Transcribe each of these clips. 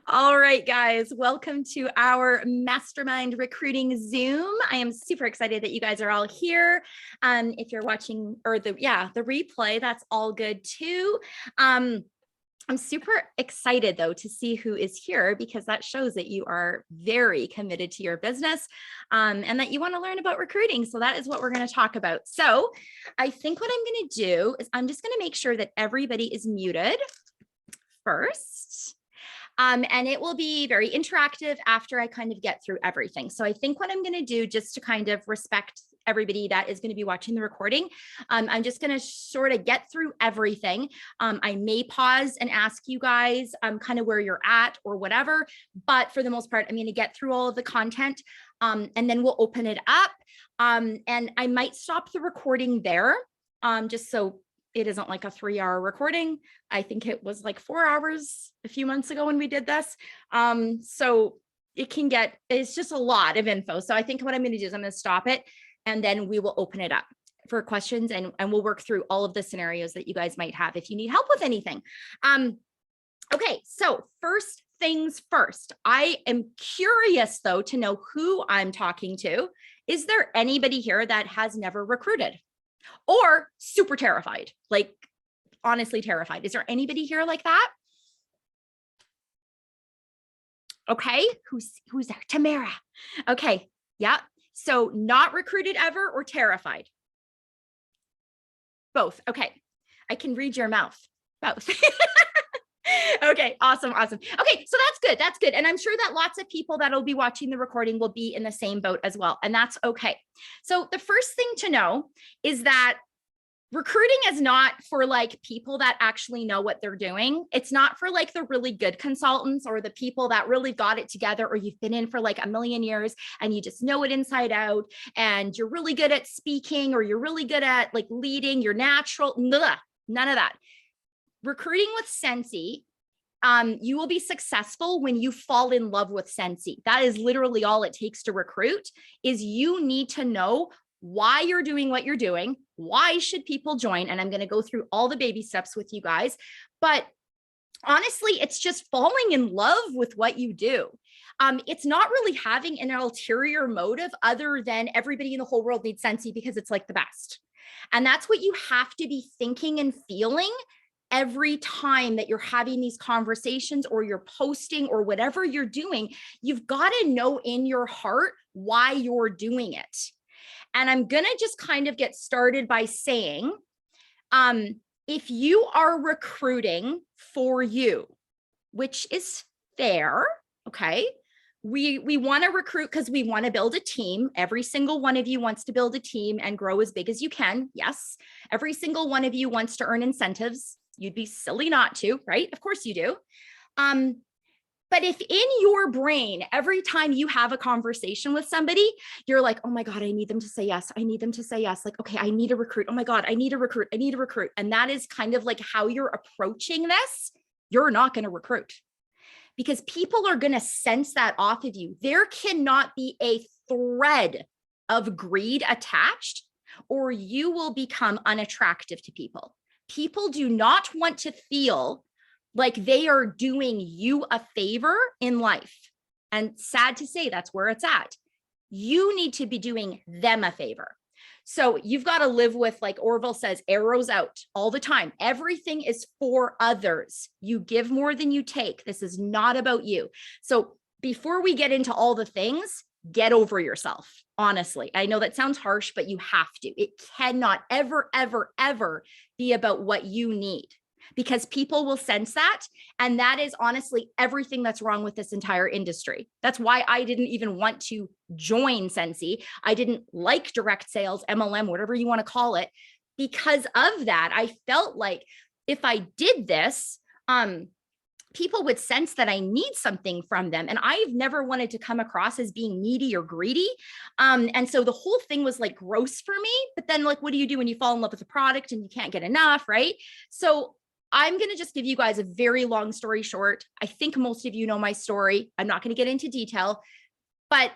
All right, guys, welcome to our Mastermind Recruiting Zoom. I am super excited that you guys are all here. If you're watching or the replay, that's all good too. I'm super excited though to see who is here because that shows that you are very committed to your business and that you want to learn about recruiting. So that is what we're going to talk about. So I think what I'm going to do is I'm just going to make sure that everybody is muted first. And it will be very interactive after I kind of get through everything. So I think what I'm going to do just to kind of respect everybody that is going to be watching the recording, I'm just going to sort of get through everything. I may pause and ask you guys kind of where you're at or whatever, but for the most part, I'm going to get through all of the content and then we'll open it up. And I might stop the recording there just so it isn't like a 3-hour recording. I think it was like 4 hours a few months ago when we did this. So it's just a lot of info. So I think what I'm going to do is I'm going to stop it and then we will open it up for questions and we'll work through all of the scenarios that you guys might have if you need help with anything. Okay, so first things first, I am curious though to know who I'm talking to. Is there anybody here that has never recruited? Or super terrified, like honestly terrified? Is there anybody here like that? Okay, who's there? Tamara. Okay, yeah. So not recruited ever or terrified? Both. Okay, I can read your mouth. Both. Okay, awesome. Okay, so that's good. That's good. And I'm sure that lots of people that'll be watching the recording will be in the same boat as well. And that's okay. So the first thing to know is that recruiting is not for like people that actually know what they're doing. It's not for like the really good consultants or the people that really got it together, or you've been in for like a million years and you just know it inside out and you're really good at speaking or you're really good at like leading, you're natural. None of that. Recruiting with Sensi, you will be successful when you fall in love with Sensi. That is literally all it takes to recruit. Is you need to know why you're doing what you're doing. Why should people join? And I'm going to go through all the baby steps with you guys. But honestly, it's just falling in love with what you do. It's not really having an ulterior motive other than everybody in the whole world needs Sensi because it's like the best. And that's what you have to be thinking and feeling every time that you're having these conversations or you're posting or whatever you're doing. You've got to know in your heart why you're doing it. And I'm going to just kind of get started by saying, if you are recruiting for you, which is fair, okay? We want to recruit because we want to build a team. Every single one of you wants to build a team and grow as big as you can. Yes. Every single one of you wants to earn incentives. You'd be silly not to, right? Of course you do. But if in your brain, every time you have a conversation with somebody, you're like, oh my God, I need them to say yes. I need them to say yes. Like, okay, I need a recruit. Oh my God, I need a recruit. I need a recruit. And that is kind of like how you're approaching this. You're not going to recruit because people are going to sense that off of you. There cannot be a thread of greed attached or you will become unattractive to people. People do not want to feel like they are doing you a favor in life. And sad to say, that's where it's at. You need to be doing them a favor. So you've got to live with, like Orville says, arrows out all the time. Everything is for others. You give more than you take. This is not about you. So before we get into all the things, get over yourself. Honestly, I know that sounds harsh, but you have to. It cannot ever, ever, ever be about what you need because people will sense that. And that is honestly everything that's wrong with this entire industry. That's why I didn't even want to join Sensi. I didn't like direct sales, MLM, whatever you want to call it. Because of that, I felt like if I did this, people would sense that I need something from them. And I've never wanted to come across as being needy or greedy. And so the whole thing was like gross for me. But then like, what do you do when you fall in love with a product and you can't get enough, right? So I'm going to just give you guys a very long story short. I think most of you know my story. I'm not going to get into detail, but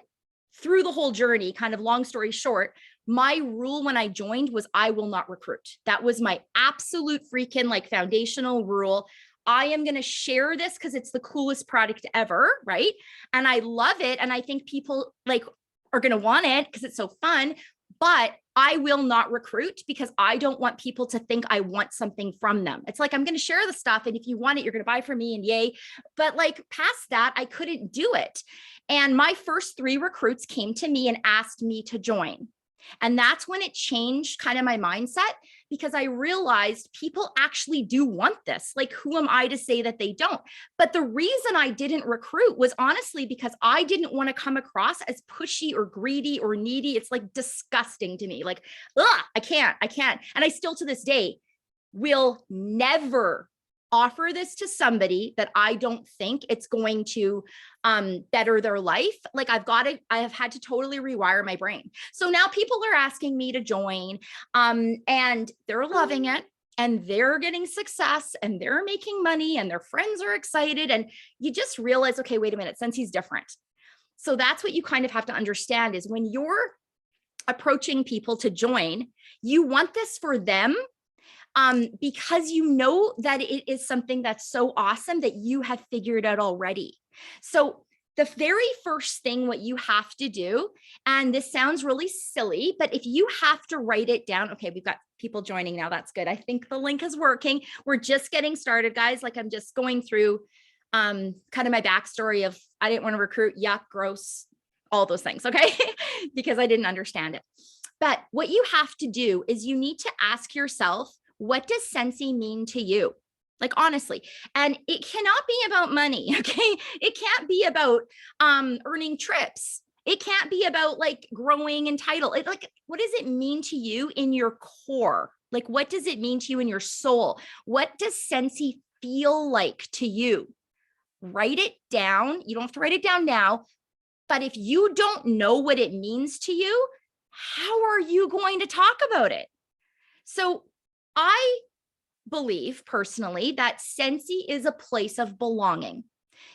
through the whole journey, kind of long story short, my rule when I joined was I will not recruit. That was my absolute freaking like foundational rule. I am going to share this because it's the coolest product ever, right? And I love it. And I think people like are going to want it because it's so fun, but I will not recruit because I don't want people to think I want something from them. It's like, I'm going to share the stuff. And if you want it, you're going to buy from me and yay. But like past that, I couldn't do it. And my first 3 recruits came to me and asked me to join. And that's when it changed kind of my mindset, because I realized people actually do want this. Like, who am I to say that they don't? But the reason I didn't recruit was honestly because I didn't want to come across as pushy or greedy or needy. It's like disgusting to me. Like, ugh, I can't. And I still to this day will never offer this to somebody that I don't think it's going to better their life. Like I have had to totally rewire my brain. So now people are asking me to join and they're loving it and they're getting success and they're making money and their friends are excited. And you just realize, okay, wait a minute, Scentsy's different. So that's what you kind of have to understand is when you're approaching people to join, you want this for them. Because you know that it is something that's so awesome that you have figured out already. So the very first thing, what you have to do, and this sounds really silly, but if you have to write it down, okay, we've got people joining now. That's good. I think the link is working. We're just getting started, guys. Like I'm just going through kind of my backstory of I didn't want to recruit, yuck, gross, all those things, okay? Because I didn't understand it. But what you have to do is you need to ask yourself, what does Scentsy mean to you? Like, honestly, and it cannot be about money. Okay. It can't be about, earning trips. It can't be about like growing in title. It like, what does it mean to you in your core? Like, what does it mean to you in your soul? What does Scentsy feel like to you? Write it down. You don't have to write it down now, but if you don't know what it means to you, how are you going to talk about it? So I believe personally that Scentsy is a place of belonging.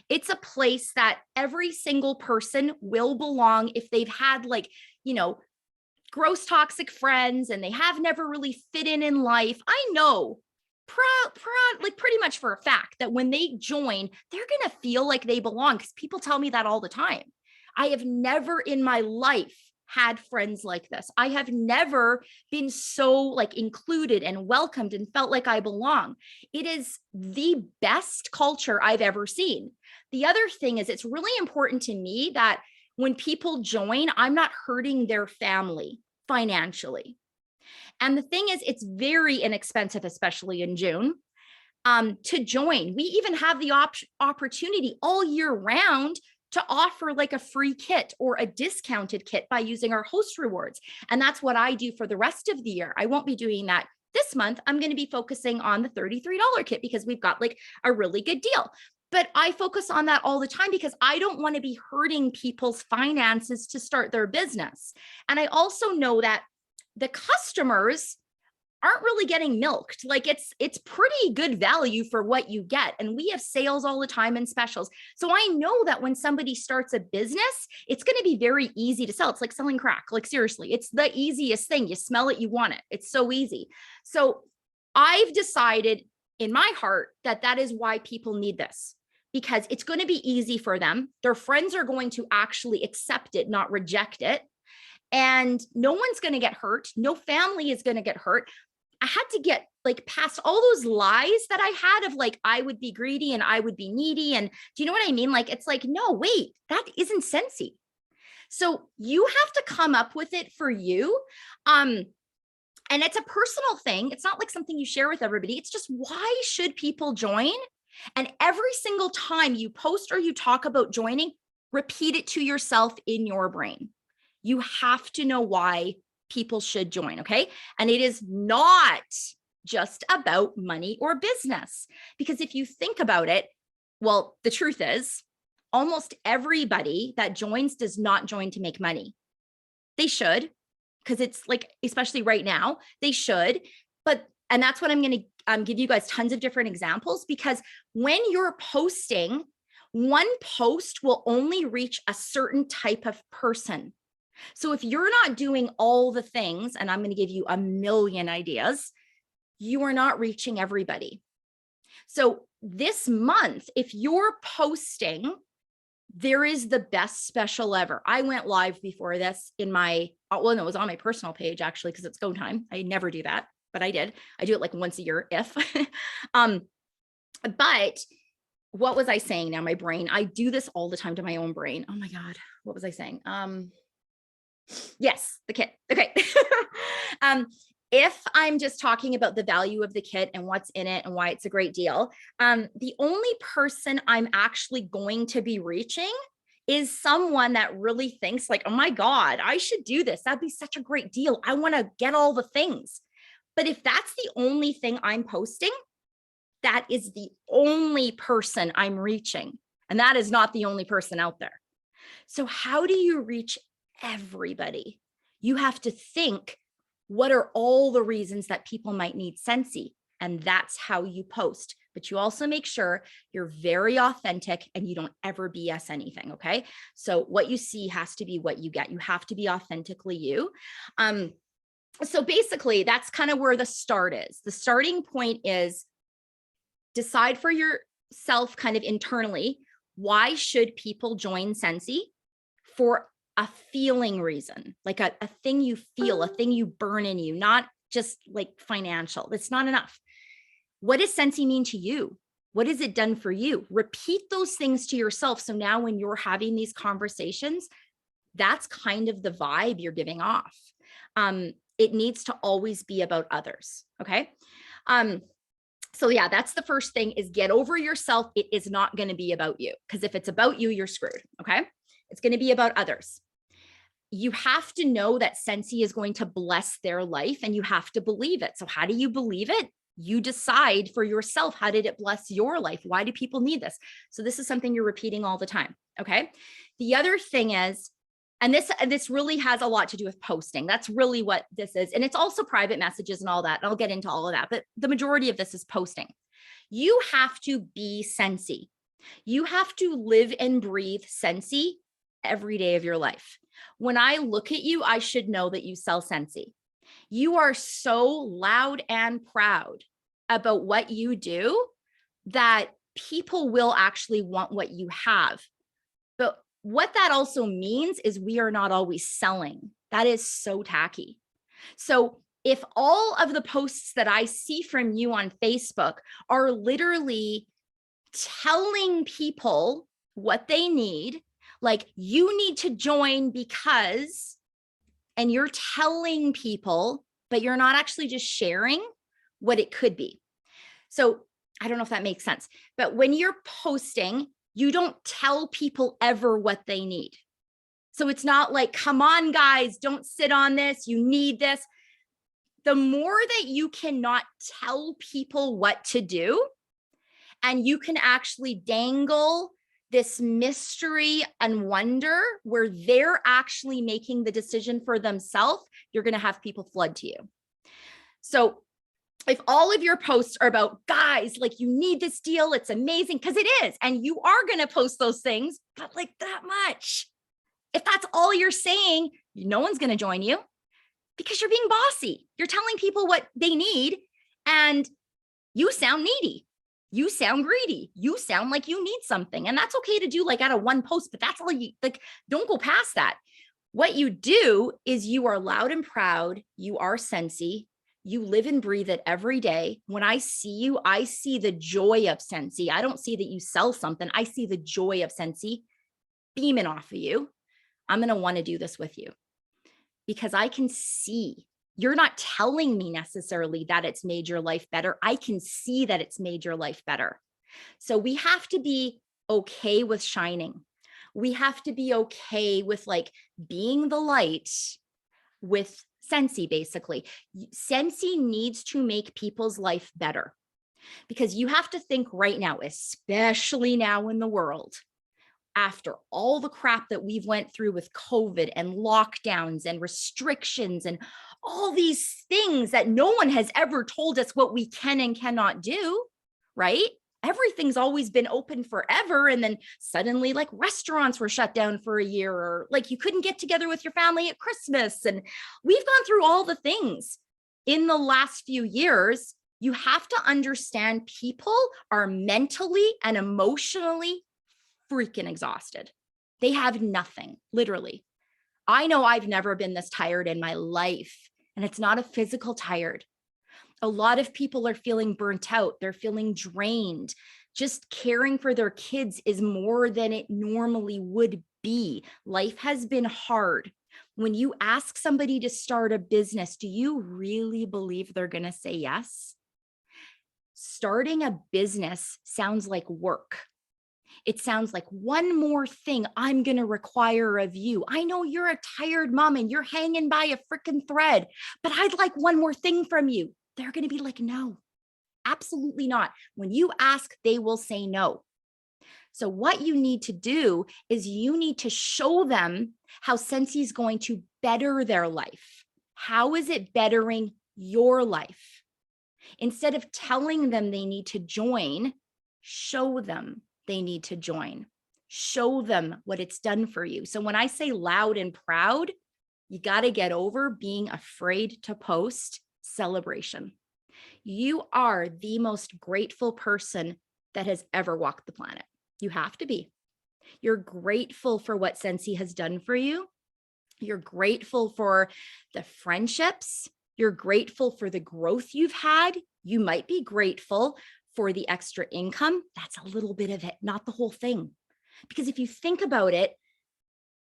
It's a place that every single person will belong if they've had like, you know, gross toxic friends and they have never really fit in life. I know like pretty much for a fact that when they join, they're going to feel like they belong because people tell me that all the time. I have never in my life had friends like this. I have never been so like included and welcomed and felt like I belong. It is the best culture I've ever seen. The other thing is it's really important to me that when people join, I'm not hurting their family financially. And the thing is, it's very inexpensive, especially in June, to join. We even have the opportunity all year round to offer like a free kit or a discounted kit by using our host rewards. And that's what I do for the rest of the year. I won't be doing that this month. I'm going to be focusing on the $33 kit because we've got like a really good deal. But I focus on that all the time because I don't want to be hurting people's finances to start their business. And I also know that the customers aren't really getting milked. Like it's pretty good value for what you get. And we have sales all the time and specials. So I know that when somebody starts a business, it's going to be very easy to sell. It's like selling crack. Like seriously, it's the easiest thing. You smell it, you want it. It's so easy. So I've decided in my heart that that is why people need this, because it's going to be easy for them. Their friends are going to actually accept it, not reject it. And no one's going to get hurt. No family is going to get hurt. I had to get like past all those lies that I had of like, I would be greedy and I would be needy. And do you know what I mean? Like, it's like, no, wait, that isn't Scentsy. So you have to come up with it for you. And it's a personal thing. It's not like something you share with everybody. It's just, why should people join? And every single time you post or you talk about joining, repeat it to yourself in your brain. You have to know why people should join, okay? And it is not just about money or business. Because if you think about it, well, the truth is almost everybody that joins does not join to make money. They should, because it's like, especially right now, they should. And that's what I'm going to give you guys tons of different examples, because when you're posting, one post will only reach a certain type of person. So if you're not doing all the things, and I'm going to give you a million ideas, you are not reaching everybody. So this month, if you're posting, there is the best special ever. I went live before this in my, well, no, it was on my personal page actually, because it's go time. I never do that, but I did. I do it like once a year if. But what was I saying now? My brain, I do this all the time to my own brain. Oh my God, what was I saying? Yes, the kit. Okay. If I'm just talking about the value of the kit and what's in it and why it's a great deal, the only person I'm actually going to be reaching is someone that really thinks like, oh my God, I should do this. That'd be such a great deal. I want to get all the things. But if that's the only thing I'm posting, that is the only person I'm reaching. And that is not the only person out there. So how do you reach everybody? You have to think, what are all the reasons that people might need Scentsy? And that's how you post. But you also make sure you're very authentic and you don't ever BS anything, okay? So what you see has to be what you get. You have to be authentically you. So basically, that's kind of where the start is. The starting point is decide for yourself kind of internally, why should people join Scentsy? For a feeling reason, like a thing you feel, a thing you burn in you, not just like financial. It's not enough. What does Scentsy mean to you? What has it done for you? Repeat those things to yourself. So now when you're having these conversations, that's kind of the vibe you're giving off. It needs to always be about others. Okay. So yeah, that's the first thing, is get over yourself. It is not going to be about you, because if it's about you, you're screwed. Okay. It's going to be about others. You have to know that Scentsy is going to bless their life and you have to believe it. So how do you believe it? You decide for yourself, how did it bless your life? Why do people need this? So this is something you're repeating all the time. Okay. The other thing is, and this really has a lot to do with posting. That's really what this is. And it's also private messages and all that. And I'll get into all of that, but the majority of this is posting. You have to be Scentsy. You have to live and breathe Scentsy every day of your life. When I look at you, I should know that you sell Scentsy. You are so loud and proud about what you do that people will actually want what you have. But what that also means is we are not always selling. That is so tacky. So if all of the posts that I see from you on Facebook are literally telling people what they need, like you need to join because, and you're telling people, but you're not actually just sharing what it could be. So I don't know if that makes sense, but when you're posting, you don't tell people ever what they need. So it's not like, come on, guys, don't sit on this. You need this. The more that you cannot tell people what to do, and you can actually dangle this mystery and wonder where they're actually making the decision for themselves, you're going to have people flood to you. So if all of your posts are about, guys, like you need this deal, it's amazing, because it is, and you are going to post those things, but like that much. If that's all you're saying, no one's going to join you because you're being bossy. You're telling people what they need and you sound needy. You sound greedy. You sound like you need something. And that's okay to do like out of one post, but that's all you, like, don't go past that. What you do is you are loud and proud. You are Scentsy. You live and breathe it every day. When I see you, I see the joy of Scentsy. I don't see that you sell something. I see the joy of Scentsy beaming off of you. I'm going to want to do this with you because I can see. You're not telling me necessarily that it's made your life better. I can see that it's made your life better. So we have to be okay with shining. We have to be okay with like being the light with Scentsy, basically. Scentsy needs to make people's life better because you have to think right now, especially now in the world, after all the crap that we've went through with COVID and lockdowns and restrictions and all these things that no one has ever told us what we can and cannot do, right? Everything's always been open forever. And then suddenly like restaurants were shut down for a year, or like you couldn't get together with your family at Christmas. And we've gone through all the things in the last few years. You have to understand people are mentally and emotionally freaking exhausted. They have nothing, literally. I know I've never been this tired in my life, and it's not a physical tired. A lot of people are feeling burnt out. They're feeling drained. Just caring for their kids is more than it normally would be. Life has been hard. When you ask somebody to start a business, do you really believe they're going to say yes? Starting a business sounds like work. It sounds like one more thing I'm going to require of you. I know you're a tired mom and you're hanging by a freaking thread, but I'd like one more thing from you. They're going to be like, no, absolutely not. When you ask, they will say no. So what you need to do is you need to show them how Scentsy is going to better their life. How is it bettering your life? Instead of telling them they need to join, show them they need to join. Show them what it's done for you. So when I say loud and proud, you got to get over being afraid to post celebration. You are the most grateful person that has ever walked the planet. You have to be. You're grateful for what Scentsy has done for you. You're grateful for the friendships. You're grateful for the growth you've had. You might be grateful for the extra income. That's a little bit of it, not the whole thing. Because if you think about it,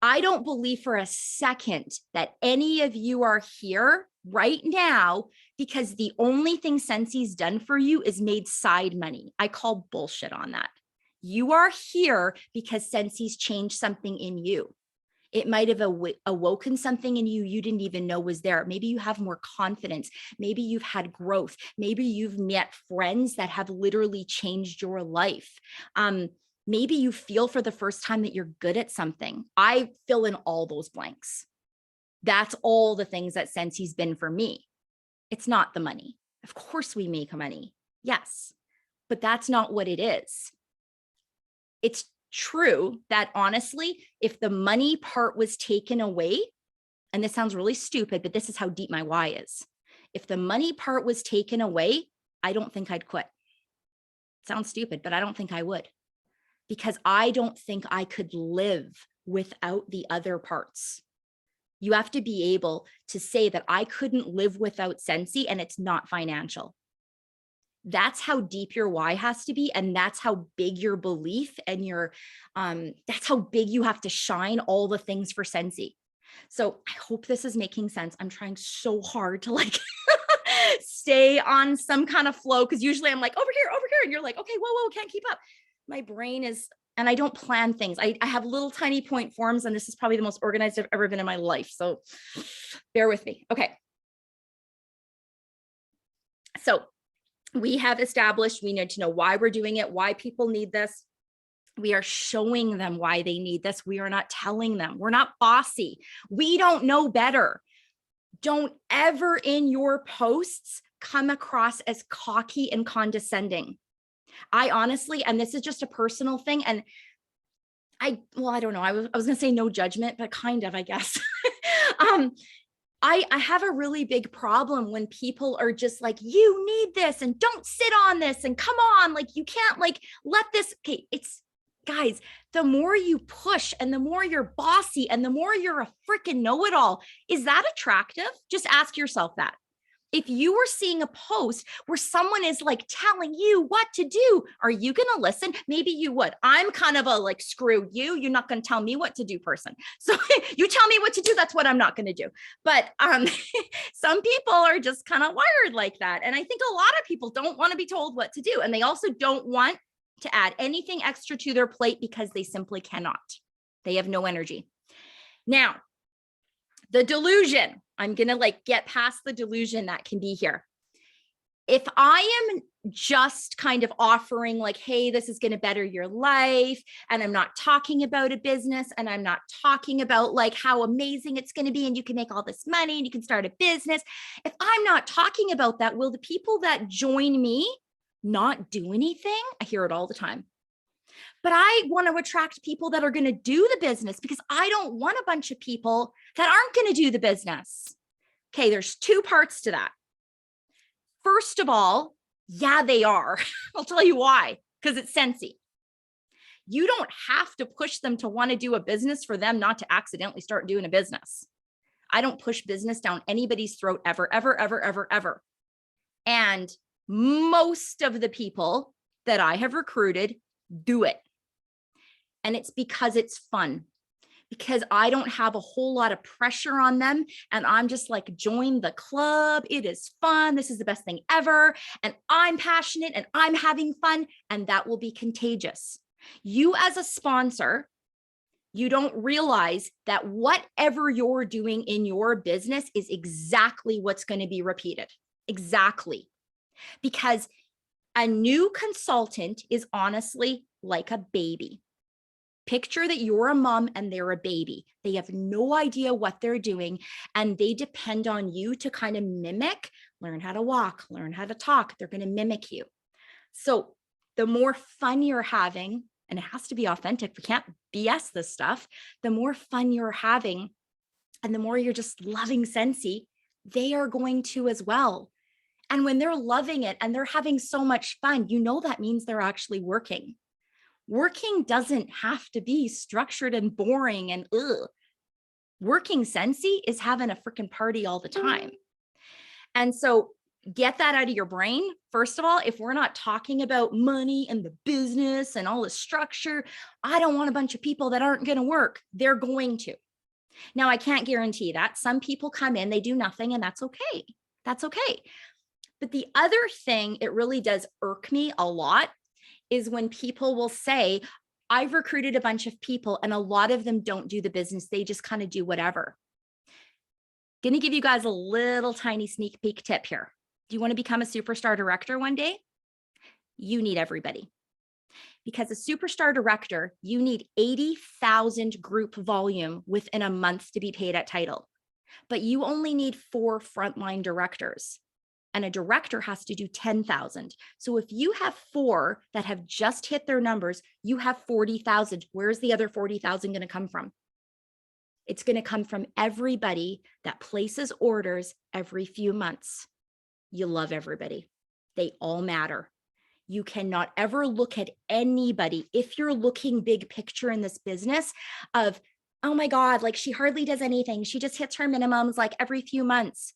I don't believe for a second that any of you are here right now because the only thing Scentsy's done for you is made side money. I call bullshit on that. You are here because Scentsy's changed something in you. It might have awoken something in you didn't even know was there. Maybe you have more confidence. Maybe you've had growth. Maybe you've met friends that have literally changed your life. Maybe you feel for the first time that you're good at something. I fill in all those blanks. That's all the things that Scentsy's been for me. It's not the money. Of course we make money. Yes, but that's not what it is. It's true that honestly, if the money part was taken away, and this sounds really stupid, but this is how deep my why is. If the money part was taken away, I don't think I'd quit. Sounds stupid, but I don't think I would, because I don't think I could live without the other parts. You have to be able to say that I couldn't live without Scentsy and it's not financial. That's how deep your why has to be. And that's how big your belief and your, that's how big you have to shine all the things for Scentsy. So I hope this is making sense. I'm trying so hard to like stay on some kind of flow. Cause usually I'm like over here. And you're like, okay, whoa, can't keep up. My brain is, and I don't plan things. I have little tiny point forms, and this is probably the most organized I've ever been in my life. So bear with me. Okay. So we have established, we need to know why we're doing it, why people need this. We are showing them why they need this. We are not telling them. We're not bossy. We don't know better. Don't ever in your posts come across as cocky and condescending. I honestly, and this is just a personal thing, and I don't know. I was going to say no judgment, but kind of, I guess. I have a really big problem when people are just like, you need this and don't sit on this and come on, like you can't like let this. Okay, it's guys, the more you push and the more you're bossy and the more you're a freaking know-it-all, is that attractive? Just ask yourself that. If you were seeing a post where someone is like telling you what to do, are you going to listen? Maybe you would. I'm kind of a like, screw you. You're not going to tell me what to do person. So you tell me what to do. That's what I'm not going to do. But some people are just kind of wired like that. And I think a lot of people don't want to be told what to do. And they also don't want to add anything extra to their plate because they simply cannot. They have no energy. Now, the delusion. I'm going to like get past the delusion that can be here. If I am just kind of offering like, hey, this is going to better your life, and I'm not talking about a business, and I'm not talking about like how amazing it's going to be and you can make all this money and you can start a business. If I'm not talking about that, will the people that join me not do anything? I hear it all the time. But I want to attract people that are going to do the business because I don't want a bunch of people that aren't going to do the business. Okay, there's two parts to that. First of all, Yeah, they are. I'll tell you why, because it's Scentsy. You don't have to push them to want to do a business for them not to accidentally start doing a business. I don't push business down anybody's throat ever, ever, ever, ever, ever. And most of the people that I have recruited do it. And it's because it's fun, because I don't have a whole lot of pressure on them. And I'm just like, join the club. It is fun. This is the best thing ever. And I'm passionate and I'm having fun. And that will be contagious. You as a sponsor, you don't realize that whatever you're doing in your business is exactly what's going to be repeated. Exactly. Because a new consultant is honestly like a baby. Picture that you're a mom and they're a baby. They have no idea what they're doing, and they depend on you to kind of mimic, learn how to walk, learn how to talk. They're going to mimic you. So the more fun you're having, and it has to be authentic, we can't BS this stuff, the more fun you're having and the more you're just loving Scentsy, they are going to as well. And when they're loving it and they're having so much fun, you know that means they're actually working. Working doesn't have to be structured and boring and ugh. Working Scentsy is having a freaking party all the time. And so get that out of your brain. First of all, if we're not talking about money and the business and all the structure, I don't want a bunch of people that aren't going to work. They're going to. Now, I can't guarantee that. Some people come in, they do nothing, and that's okay. That's okay. But the other thing, it really does irk me a lot, is when people will say, I've recruited a bunch of people and a lot of them don't do the business. They just kind of do whatever. Going to give you guys a little tiny sneak peek tip here. Do you want to become a superstar director one day? You need everybody. Because a superstar director, you need 80,000 group volume within a month to be paid at title. But you only need 4 frontline directors. And a director has to do 10,000. So if you have 4 that have just hit their numbers, you have 40,000. Where's the other 40,000 going to come from? It's going to come from everybody that places orders every few months. You love everybody. They all matter. You cannot ever look at anybody, if you're looking big picture in this business, of, oh my God, like she hardly does anything. She just hits her minimums like every few months.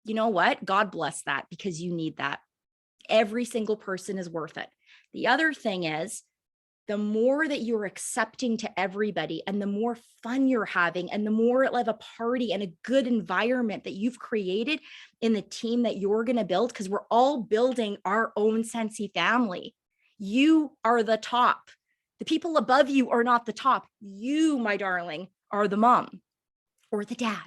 You know what? God bless that, because you need that. Every single person is worth it. The other thing is, the more that you're accepting to everybody and the more fun you're having and the more of a party and a good environment that you've created in the team that you're going to build, because we're all building our own Scentsy family. You are the top. The people above you are not the top. You, my darling, are the mom or the dad.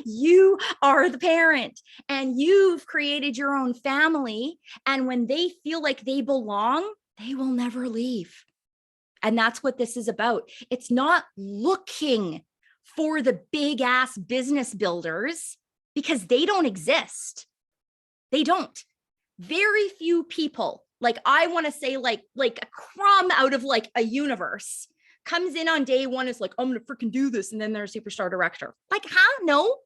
You are the parent and you've created your own family. And when they feel like they belong, they will never leave. And that's what this is about. It's not looking for the big ass business builders, because they don't exist. They don't. Very few people, like I want to say like a crumb out of like a universe, comes in on day one, is like, I'm going to freaking do this. And then they're a superstar director. Like, how? No.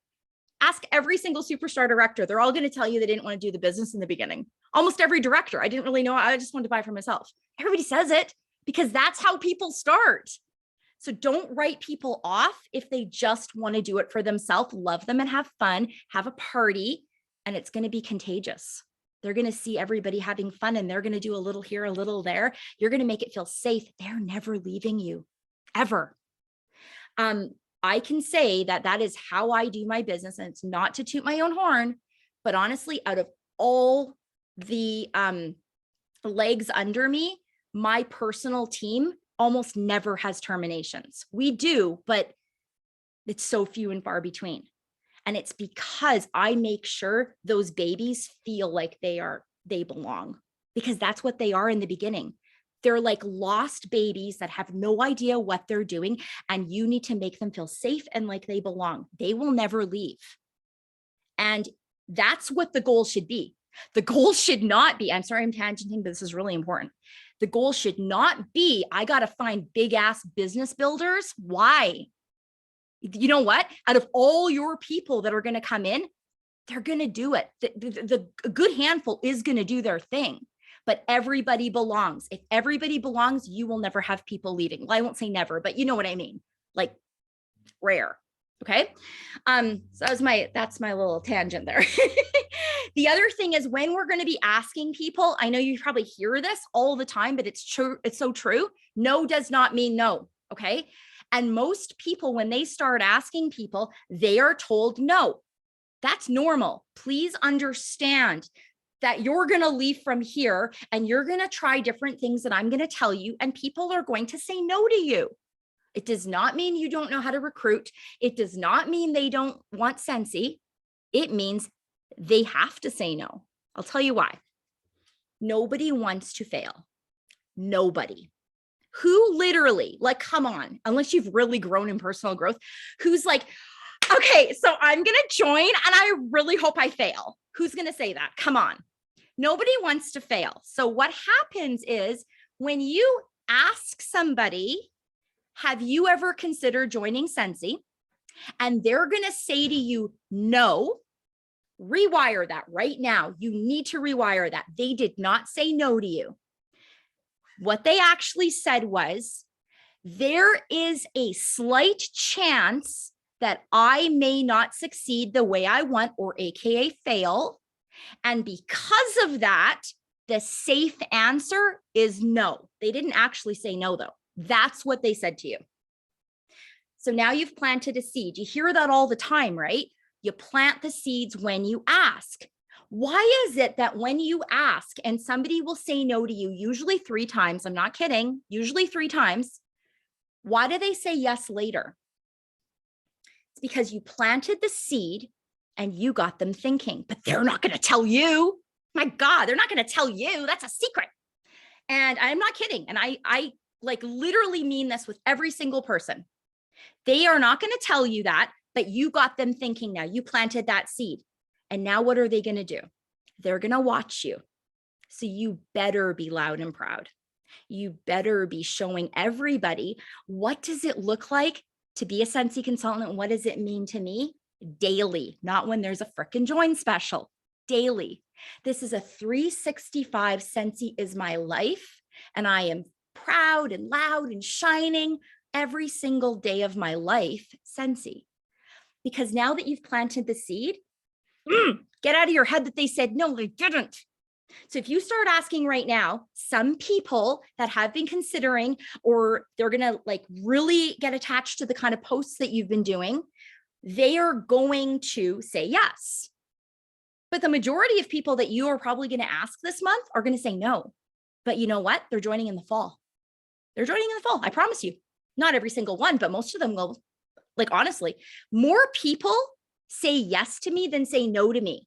Ask every single superstar director. They're all going to tell you they didn't want to do the business in the beginning. Almost every director. I didn't really know. I just wanted to buy for myself. Everybody says it because that's how people start. So don't write people off if they just want to do it for themselves. Love them and have fun, have a party, and it's going to be contagious. They're going to see everybody having fun and they're going to do a little here, a little there. You're going to make it feel safe. They're never leaving you, ever. I can say that that is how I do my business, and it's not to toot my own horn, but honestly, out of all the legs under me, my personal team almost never has terminations. We do, but it's so few and far between. And it's because I make sure those babies feel like they belong, because that's what they are in the beginning. They're like lost babies that have no idea what they're doing, and you need to make them feel safe and like they belong. They will never leave. And that's what the goal should be. The goal should not be, I'm sorry, I'm tangenting, but this is really important. The goal should not be, I got to find big ass business builders. Why? You know what? Out of all your people that are going to come in, they're going to do it. The good handful is going to do their thing, but everybody belongs. If everybody belongs, you will never have people leaving. Well, I won't say never, but you know what I mean? Like rare. Okay. So that's my little tangent there. The other thing is when we're going to be asking people, I know you probably hear this all the time, but it's true. It's so true. No does not mean no. Okay. And most people, when they start asking people, they are told no. That's normal. Please understand that you're going to leave from here and you're going to try different things that I'm going to tell you, and people are going to say no to you. It does not mean you don't know how to recruit. It does not mean they don't want Scentsy. It means they have to say no. I'll tell you why. Nobody wants to fail. Nobody. Who literally, like, come on, unless you've really grown in personal growth, who's like, okay, so I'm going to join and I really hope I fail. Who's going to say that? Come on. Nobody wants to fail. So what happens is when you ask somebody, have you ever considered joining Scentsy? And they're going to say to you, no, rewire that right now. You need to rewire that. They did not say no to you. What they actually said was, there is a slight chance that I may not succeed the way I want, or AKA fail. And because of that, the safe answer is no. They didn't actually say no, though. That's what they said to you. So now you've planted a seed. You hear that all the time, right? You plant the seeds when you ask. Why is it that when you ask and somebody will say no to you, usually 3 times, I'm not kidding, usually 3 times, why do they say yes later? It's because you planted the seed and you got them thinking, but they're not going to tell you. My God, they're not going to tell you. That's a secret. And I'm not kidding. And I like literally mean this with every single person. They are not going to tell you that, but you got them thinking now. You planted that seed. And now what are they going to do? They're going to watch you. So you better be loud and proud. You better be showing everybody, what does it look like to be a Scentsy consultant? What does it mean to me? Daily, not when there's a frickin' join special. Daily. This is a 365 Scentsy is my life. And I am proud and loud and shining every single day of my life, Scentsy. Because now that you've planted the seed, get out of your head that they said, no, they didn't. So if you start asking right now, some people that have been considering, or they're going to like really get attached to the kind of posts that you've been doing, they are going to say yes. But the majority of people that you are probably going to ask this month are going to say no. But you know what? They're joining in the fall. They're joining in the fall. I promise you. Not every single one, but most of them will. Like, honestly, more people say yes to me than say no to me.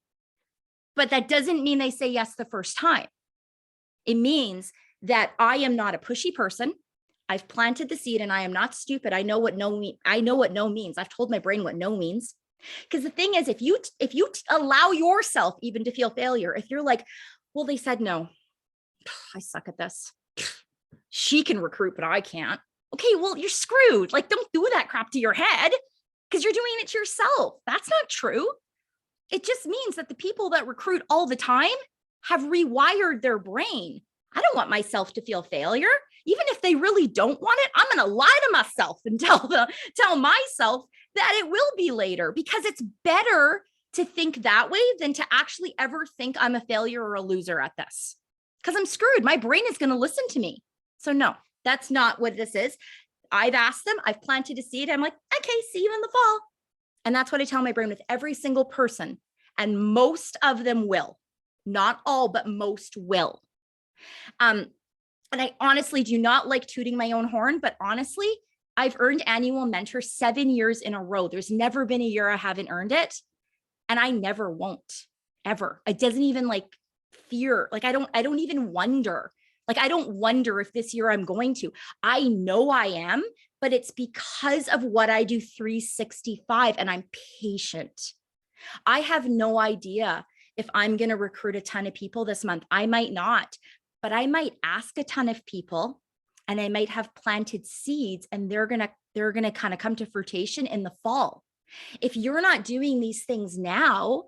But that doesn't mean they say yes the first time. It means that I am not a pushy person. I've planted the seed and I am not stupid. I know what no means. I've told my brain what no means. Because the thing is, if you allow yourself even to feel failure, if you're like, well, they said no, I suck at this. She can recruit, but I can't. Okay, well, you're screwed. Like, don't do that crap to your head because you're doing it to yourself. That's not true. It just means that the people that recruit all the time have rewired their brain. I don't want myself to feel failure. Even if they really don't want it, I'm going to lie to myself and tell myself that it will be later, because it's better to think that way than to actually ever think I'm a failure or a loser at this, because I'm screwed. My brain is going to listen to me. So no, that's not what this is. I've asked them, I've planted a seed. I'm like, okay, see you in the fall. And that's what I tell my brain with every single person. And most of them will. Not all, but most will. And I honestly do not like tooting my own horn, but honestly, I've earned annual mentor 7 years in a row. There's never been a year I haven't earned it. And I never won't, ever. It doesn't even like fear. Like I don't even wonder. Like, I don't wonder if this year I'm going to. I know I am, but it's because of what I do 365 and I'm patient. I have no idea if I'm going to recruit a ton of people this month. I might not, but I might ask a ton of people and I might have planted seeds and they're going to kind of come to fruition in the fall. If you're not doing these things now,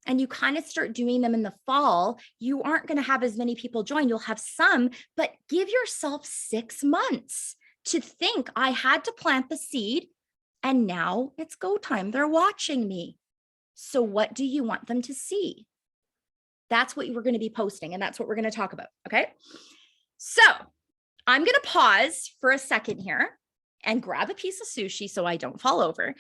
and you kind of start doing them in the fall, you aren't going to have as many people join. You'll have some, but give yourself 6 months to think, I had to plant the seed and now it's go time. They're watching me. So what do you want them to see? That's what we're going to be posting, and that's what we're going to talk about. Okay. So I'm going to pause for a second here and grab a piece of sushi so I don't fall over.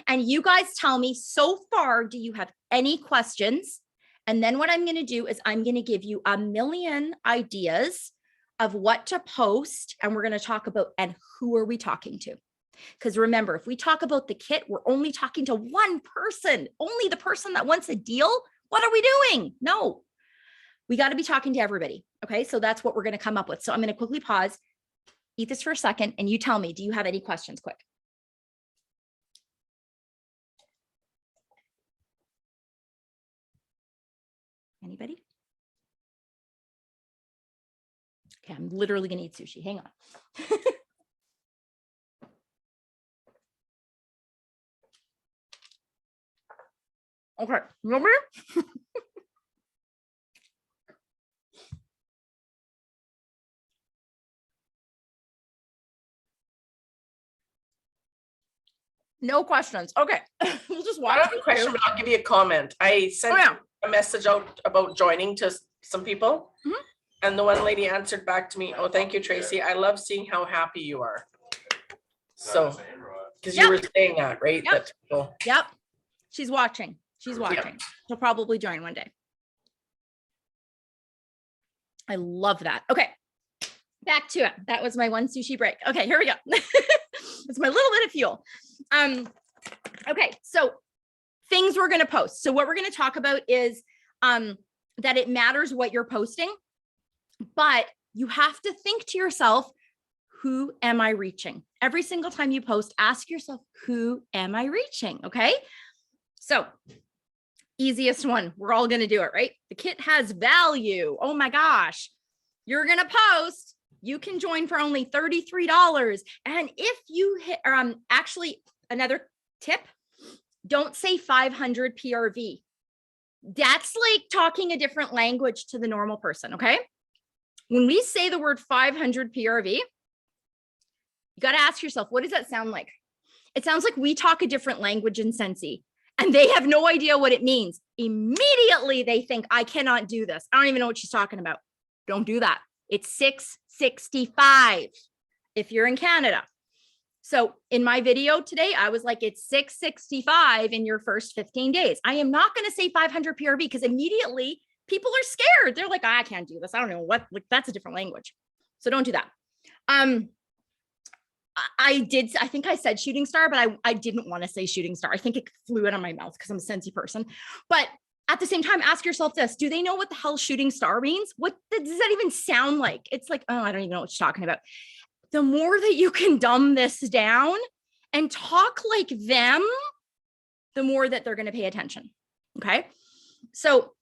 And you guys tell me, so far, do you have any questions? And then what I'm going to do is I'm going to give you a million ideas of what to post. And we're going to talk about, and who are we talking to? Because remember, if we talk about the kit, we're only talking to one person, only the person that wants a deal. What are we doing? No, we got to be talking to everybody. Okay. So that's what we're going to come up with. So I'm going to quickly pause, eat this for a second, and you tell me, do you have any questions quick? Anybody? Okay, I'm literally gonna eat sushi. Hang on. Okay, remember? No questions. Okay, we'll just watch. I don't have a question, but I'll give you a comment. I sent a message out about joining to some people, and the one lady answered back to me, "Oh, thank you, Tracy. I love seeing how happy you are." So, because you were saying that, right? Yep. That people... Yep. She's watching. She's watching. Yep. She'll probably join one day. I love that. Okay. Back to it. That was my one sushi break. Okay, here we go. It's my little bit of fuel. Okay, so things we're going to post. So what we're going to talk about is that it matters what you're posting, but you have to think to yourself, who am I reaching? Every single time you post, ask yourself, who am I reaching? Okay, so easiest one, we're all going to do it, right? The kit has value. Oh my gosh, you're going to post, you can join for only $33. And if you hit, actually another tip, don't say 500 PRV. That's like talking a different language to the normal person. Okay. When we say the word 500 PRV, you got to ask yourself, what does that sound like? It sounds like we talk a different language in Scentsy and they have no idea what it means. Immediately they think, I cannot do this. I don't even know what she's talking about. Don't do that. It's 665 if you're in Canada. So in my video today, I was like, it's 665 in your first 15 days. I am not going to say 500 PRV because immediately people are scared. They're like, I can't do this. I don't know what, like, that's a different language. So don't do that. I think I said shooting star, but I didn't want to say shooting star. I think it flew out of my mouth because I'm a Scentsy person. But at the same time, ask yourself this, do they know what the hell shooting star means? What does that even sound like? It's like, oh, I don't even know what you're talking about. The more that you can dumb this down and talk like them, the more that they're going to pay attention. Okay. So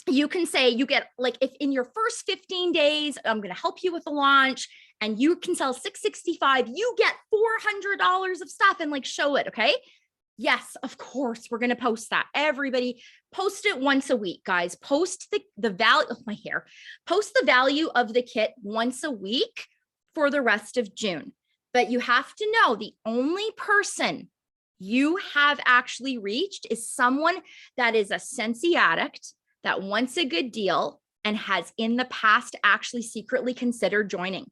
you can say you get, like, if in your first 15 days, I'm going to help you with the launch and you can sell 665, you get $400 of stuff, and like show it. Okay. Yes, of course, we're going to post that. Everybody post it once a week, guys. Post the value of my hair. Post the value of the kit once a week for the rest of June. But you have to know the only person you have actually reached is someone that is a Scentsy addict that wants a good deal and has in the past actually secretly considered joining.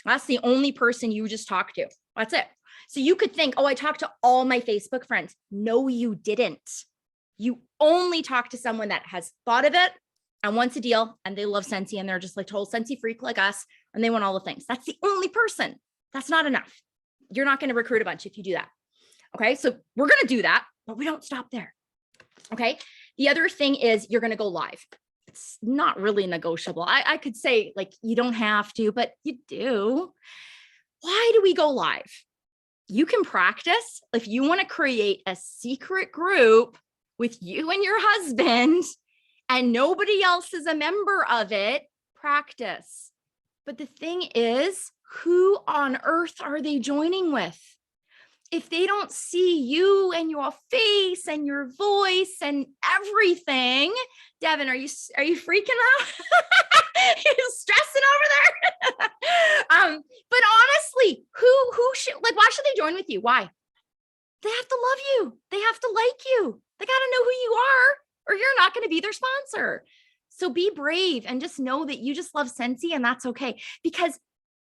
That's the only person you just talked to. That's it. So you could think, oh, I talked to all my Facebook friends. No, you didn't. You only talked to someone that has thought of it and wants a deal, and they love Scentsy, and they're just like total Scentsy freak like us, and they want all the things. That's the only person. That's not enough. You're not going to recruit a bunch if you do that. Okay. So we're going to do that, but we don't stop there. Okay. The other thing is you're going to go live. It's not really negotiable. I could say, like, you don't have to, but you do. Why do we go live? You can practice. If you want to create a secret group with you and your husband and nobody else is a member of it, practice. But the thing is, who on earth are they joining with? if they don't see you and your face and your voice and everything, Devin, are you freaking out? You're stressing over there. But honestly, who should, like, why should they join with you? Why? They have to love you. They have to like you. They got to know who you are, or you're not going to be their sponsor. So be brave and just know that you just love Scentsy, and that's okay, because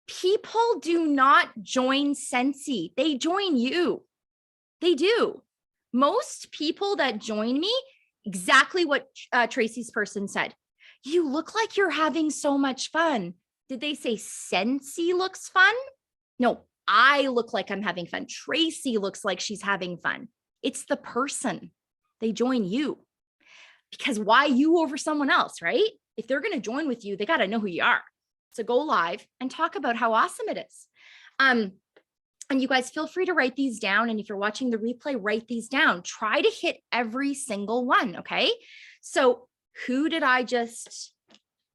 people do not join Scentsy. They join you. They do. Most people that join me, exactly what Tracy's person said. You look like you're having so much fun. Did they say Scentsy looks fun? No, I look like I'm having fun. Tracy looks like she's having fun. It's the person. They join you. Because why you over someone else, right? If they're going to join with you, they got to know who you are. So go live and talk about how awesome it is. And you guys feel free to write these down. And if you're watching the replay, write these down. Try to hit every single one, okay? So who did I just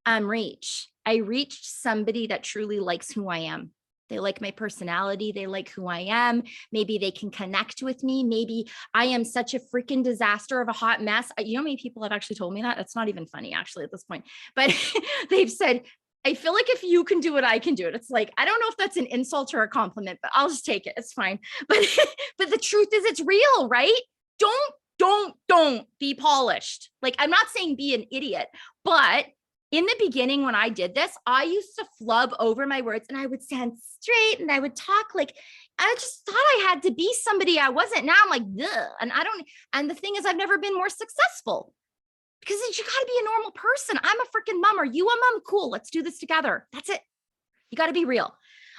reach? I reached somebody that truly likes who I am. They like my personality. They like who I am. Maybe they can connect with me. Maybe I am such a freaking disaster of a hot mess. You know how many people have actually told me that? It's not even funny actually at this point, but they've said, I feel like if you can do it, I can do it. It's like, I don't know if that's an insult or a compliment, but I'll just take it. It's fine. But the truth is it's real, right? Don't be polished. Like, I'm not saying be an idiot, but in the beginning, when I did this, I used to flub over my words and I would stand straight and I would talk like, I just thought I had to be somebody I wasn't. Now I'm like, ugh. And the thing is, I've never been more successful. Because you got to be a normal person. I'm a freaking mom. Are you a mom? Cool. Let's do this together. That's it. You got to be real.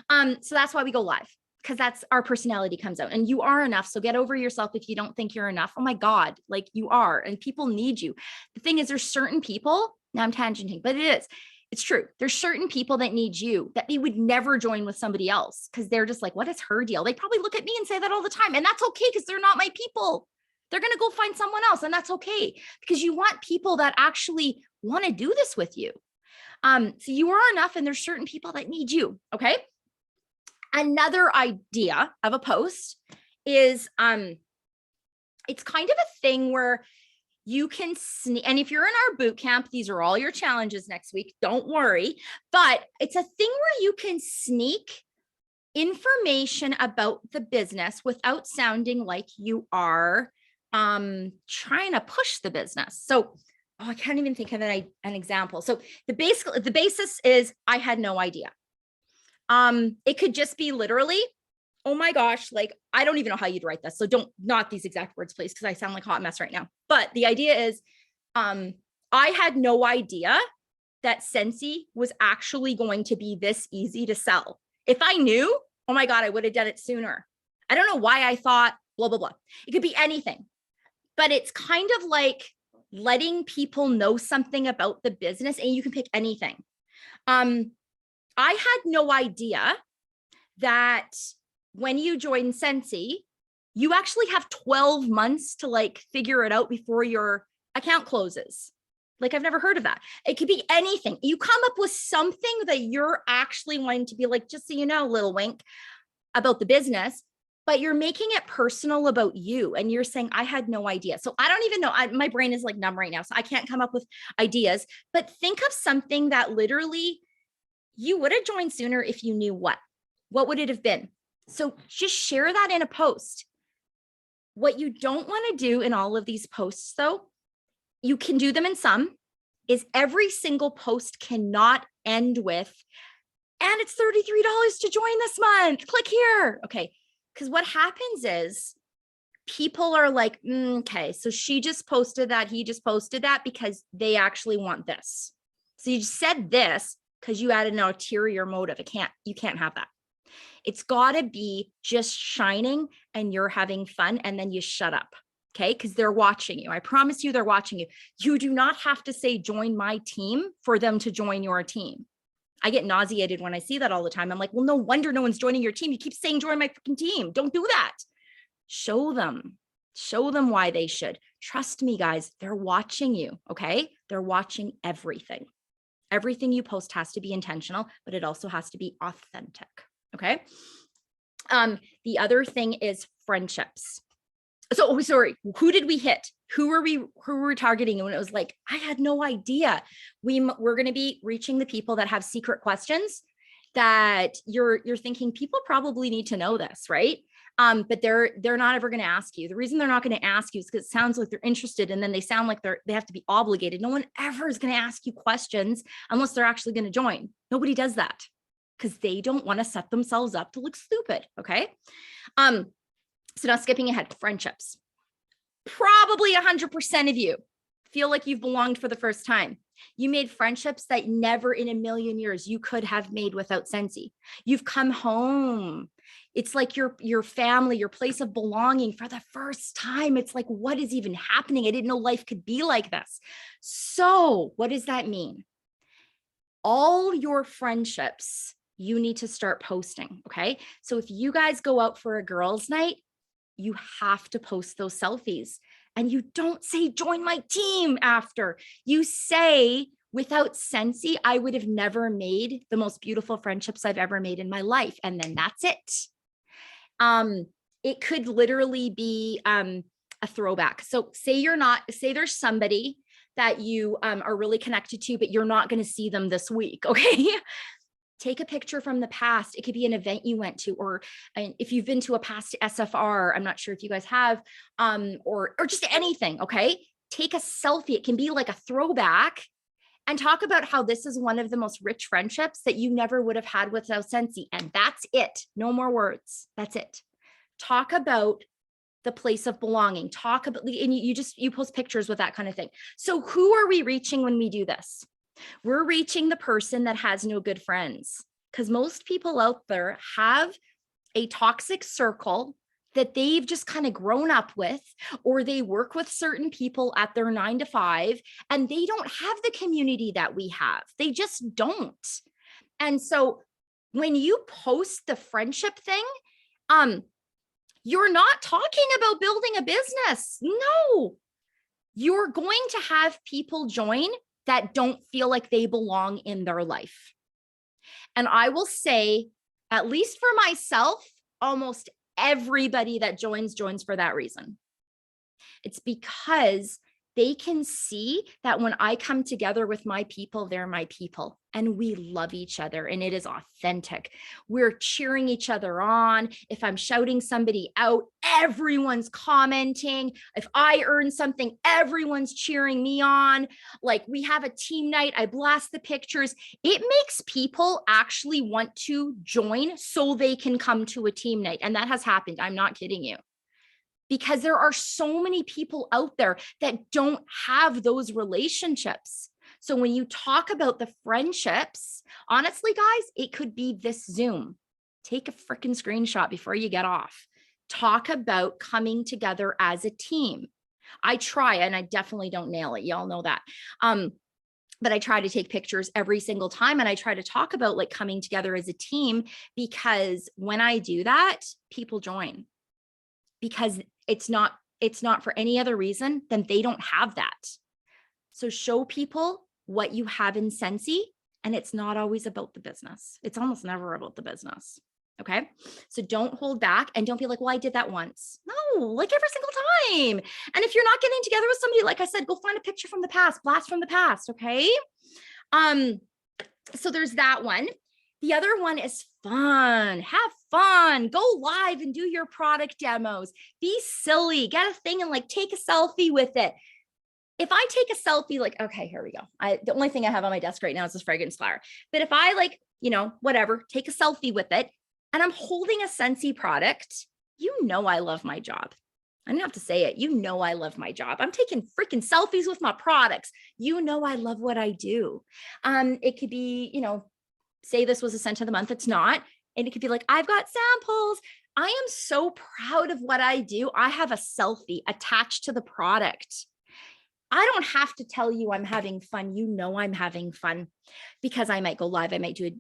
So that's why we go live, because that's our personality comes out, and you are enough. So get over yourself if you don't think you're enough. Oh my God, like you are, and people need you. The thing is, there's certain people, now I'm tangenting, but it's true. There's certain people that need you that they would never join with somebody else because they're just like, what is her deal? They probably look at me and say that all the time. And that's okay, because they're not my people. They're going to go find someone else, and that's okay, because you want people that actually want to do this with you. So you are enough, and there's certain people that need you. Okay. Another idea of a post is, it's kind of a thing where you can sneak, and if you're in our boot camp, these are all your challenges next week. Don't worry, but it's a thing where you can sneak information about the business without sounding like you are trying to push the business. So I can't even think of an example. So the basis is, I had no idea. It could just be literally, oh my gosh, like, I don't even know how you'd write this. So not these exact words, please, because I sound like a hot mess right now. But the idea is, I had no idea that Scentsy was actually going to be this easy to sell. If I knew, oh my God, I would have done it sooner. I don't know why I thought blah, blah, blah. It could be anything, but it's kind of like letting people know something about the business, and you can pick anything. I had no idea that when you join Scentsy, you actually have 12 months to like figure it out before your account closes. Like, I've never heard of that. It could be anything. You come up with something that you're actually wanting to be like, just so you know, little wink about the business, but you're making it personal about you. And you're saying, I had no idea. So I don't even know. My brain is like numb right now. So I can't come up with ideas, but think of something that literally you would have joined sooner if you knew what would it have been? So just share that in a post. What you don't want to do in all of these posts, though, you can do them in some, is every single post cannot end with, and it's $33 to join this month. Click here. Okay. Because what happens is people are like, okay, so she just posted that, he just posted that because they actually want this. So you said this because you added an ulterior motive. You can't have that. It's got to be just shining and you're having fun, and then you shut up. Okay. Because they're watching you. I promise you, they're watching you. You do not have to say, join my team for them to join your team. I get nauseated when I see that all the time. I'm like, well, no wonder no one's joining your team. You keep saying, join my freaking team. Don't do that. Show them why they should. Trust me, guys, they're watching you. Okay. They're watching everything. Everything you post has to be intentional, but it also has to be authentic. Okay. The other thing is friendships. So, oh, sorry, who did we hit? Who were we targeting? And it was like, I had no idea. We're going to be reaching the people that have secret questions that you're thinking people probably need to know this, right? But they're not ever going to ask you. The reason they're not going to ask you is because it sounds like they're interested, and then they sound like they have to be obligated. No one ever is going to ask you questions unless they're actually going to join. Nobody does that because they don't want to set themselves up to look stupid. Okay. So now skipping ahead, friendships. Probably 100% of you feel like you've belonged for the first time. You made friendships that never in a million years you could have made without Scentsy. You've come home. It's like your family, your place of belonging for the first time. It's like, what is even happening? I didn't know life could be like this. So what does that mean? All your friendships, you need to start posting. Okay. So if you guys go out for a girls' night, you have to post those selfies, and you don't say, join my team after. You say, without Scentsy, I would have never made the most beautiful friendships I've ever made in my life. And then that's it. It could literally be a throwback. So say there's somebody that you are really connected to, but you're not going to see them this week. Okay. Take a picture from the past. It could be an event you went to, or if you've been to a past SFR, I'm not sure if you guys have, or just anything. Okay. Take a selfie. It can be like a throwback, and talk about how this is one of the most rich friendships that you never would have had without Scentsy. And that's it. No more words. That's it. Talk about the place of belonging. Talk about, and you post pictures with that kind of thing. So who are we reaching when we do this? We're reaching the person that has no good friends, because most people out there have a toxic circle that they've just kind of grown up with, or they work with certain people at their 9 to 5, and they don't have the community that we have. They just don't. And so when you post the friendship thing, you're not talking about building a business. No, you're going to have people join that don't feel like they belong in their life. And I will say, at least for myself, almost everybody that joins for that reason. It's because they can see that when I come together with my people, they're my people, and we love each other, and it is authentic. We're cheering each other on. If I'm shouting somebody out, everyone's commenting. If I earn something, everyone's cheering me on. Like, we have a team night, I blast the pictures. It makes people actually want to join so they can come to a team night. And that has happened. I'm not kidding you. Because there are so many people out there that don't have those relationships. So when you talk about the friendships, honestly, guys, it could be this Zoom. Take a freaking screenshot before you get off. Talk about coming together as a team. I try, and I definitely don't nail it. Y'all know that. But I try to take pictures every single time, and I try to talk about like coming together as a team, because when I do that, people join. Because it's not for any other reason than they don't have that. So show people what you have in Scentsy, and it's not always about the business. It's almost never about the business. Okay. So don't hold back, and don't be like, well, I did that once. No, like every single time. And if you're not getting together with somebody, like I said, go find a picture from the past, blast from the past. Okay. So there's that one. The other one is fun. Have fun. Go live and do your product demos. Be silly. Get a thing and like take a selfie with it. If I take a selfie, like, okay, here we go. The only thing I have on my desk right now is this fragrance flower. But if I like, whatever, take a selfie with it, and I'm holding a Scentsy product, I love my job. I don't have to say it. I love my job. I'm taking freaking selfies with my products. I love what I do. It could be, say this was a scent of the month. It's not. And it could be like, I've got samples. I am so proud of what I do. I have a selfie attached to the product. I don't have to tell you I'm having fun. I'm having fun, because I might go live. I might do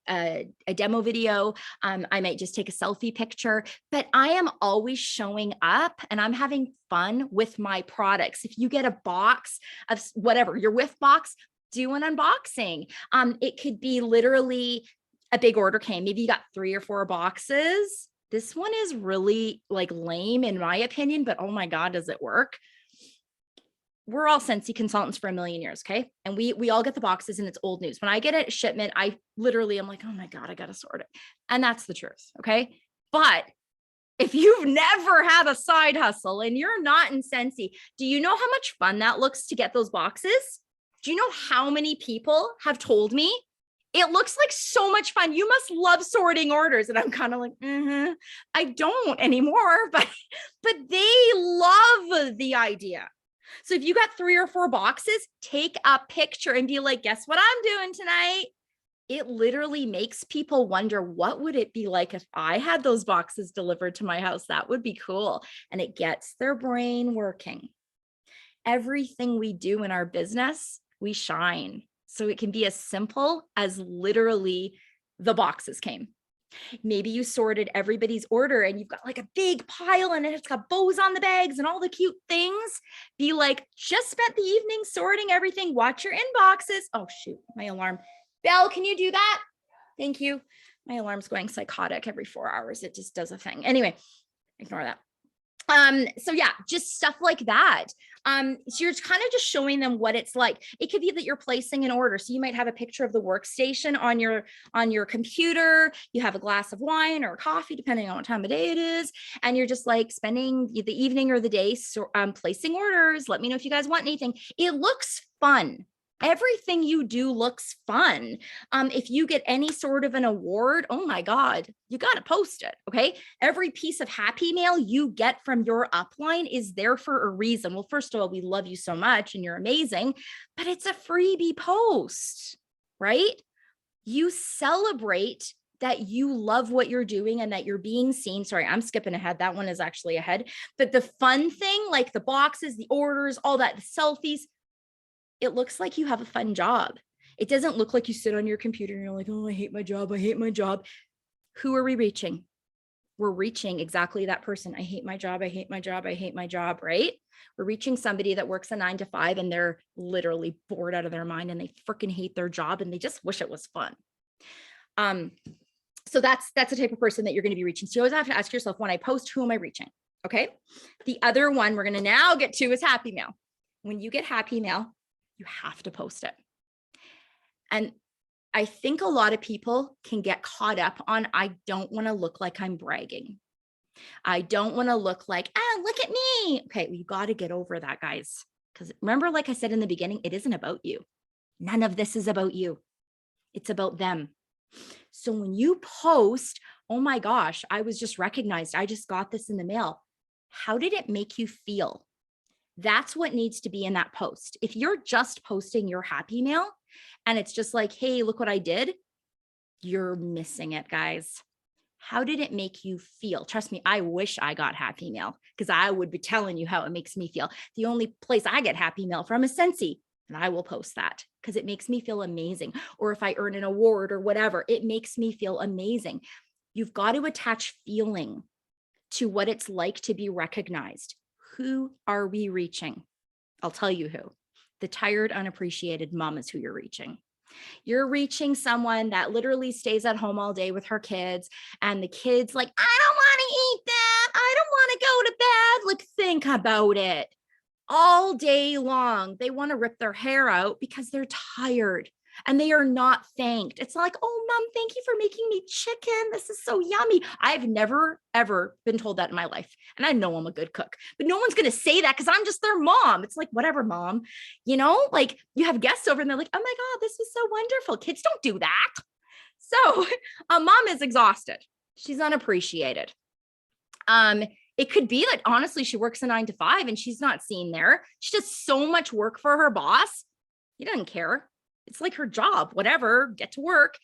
a demo video. I might just take a selfie picture, but I am always showing up, and I'm having fun with my products. If you get a box of whatever, your whiff box, do an unboxing. It could be literally a big order came. Maybe you got 3 or 4 boxes. This one is really like lame in my opinion, but oh my God, does it work? We're all Scentsy consultants for a million years. Okay. And we all get the boxes and it's old news. When I get a shipment, I literally, I'm like, oh my God, I got to sort it. And that's the truth. Okay. But if you've never had a side hustle and you're not in Scentsy, do you know how much fun that looks to get those boxes? Do you know how many people have told me it looks like so much fun? You must love sorting orders. And I'm kind of like, I don't anymore, but they love the idea. So if you got 3 or 4 boxes, take a picture and be like, guess what I'm doing tonight? It literally makes people wonder, what would it be like if I had those boxes delivered to my house? That would be cool. And it gets their brain working. Everything we do in our business, we shine. So it can be as simple as literally the boxes came. Maybe you sorted everybody's order and you've got like a big pile and it's got bows on the bags and all the cute things. Be like, just spent the evening sorting everything. Watch your inboxes. Oh shoot, my alarm. Belle, can you do that? Thank you. My alarm's going psychotic every 4 hours. It just does a thing. Anyway, ignore that. So yeah, just stuff like that. So you're kind of just showing them what it's like. It could be that you're placing an order. So you might have a picture of the workstation on your computer. You have a glass of wine or coffee, depending on what time of day it is. And you're just like spending the evening or the day placing orders. Let me know if you guys want anything. It looks fun. Everything you do looks fun. If you get any sort of an award, oh my God, you got to post it. Okay. Every piece of happy mail you get from your upline is there for a reason. Well, first of all, we love you so much and you're amazing, but it's a freebie post, right? You celebrate that you love what you're doing and that you're being seen. Sorry, I'm skipping ahead. That one is actually ahead. But the fun thing, like the boxes, the orders, all that, the selfies, it looks like you have a fun job. It doesn't look like you sit on your computer and you're like, oh, I hate my job. I hate my job. Who are we reaching? We're reaching exactly that person. I hate my job. I hate my job. I hate my job, right? We're reaching somebody that works a 9 to 5 and they're literally bored out of their mind and they freaking hate their job and they just wish it was fun. So that's the type of person that you're going to be reaching. So you always have to ask yourself, when I post, who am I reaching? Okay. The other one we're going to now get to is happy mail. When you get happy mail, you have to post it. And I think a lot of people can get caught up on, I don't want to look like I'm bragging. I don't want to look like, oh, look at me. Okay, well, you got to get over that, guys. Because remember, like I said in the beginning, it isn't about you. None of this is about you. It's about them. So when you post, oh my gosh, I was just recognized. I just got this in the mail. How did it make you feel? That's what needs to be in that post. If you're just posting your happy mail and it's just like, hey, look what I did, you're missing it, guys. How did it make you feel? Trust me, I wish I got happy mail because I would be telling you how it makes me feel. The only place I get happy mail from is Scentsy, and I will post that because it makes me feel amazing. Or if I earn an award or whatever, it makes me feel amazing. You've got to attach feeling to what it's like to be recognized. Who are we reaching? I'll tell you who. The tired, unappreciated mom is who you're reaching. You're reaching someone that literally stays at home all day with her kids and the kids like, I don't want to eat that. I don't want to go to bed. Like, think about it. All day long, they want to rip their hair out because they're tired and they are not thanked. It's like, oh, mom, thank you for making me chicken. This is so yummy. I've never, ever been told that in my life. And I know I'm a good cook, but no one's going to say that because I'm just their mom. It's like, whatever, mom, you know, like you have guests over and they're like, oh my God, this was so wonderful. Kids don't do that. So a mom is exhausted. She's unappreciated. It could be that honestly, she works a 9 to 5 and she's not seen there. She does so much work for her boss. He doesn't care. It's like her job, whatever, get to work.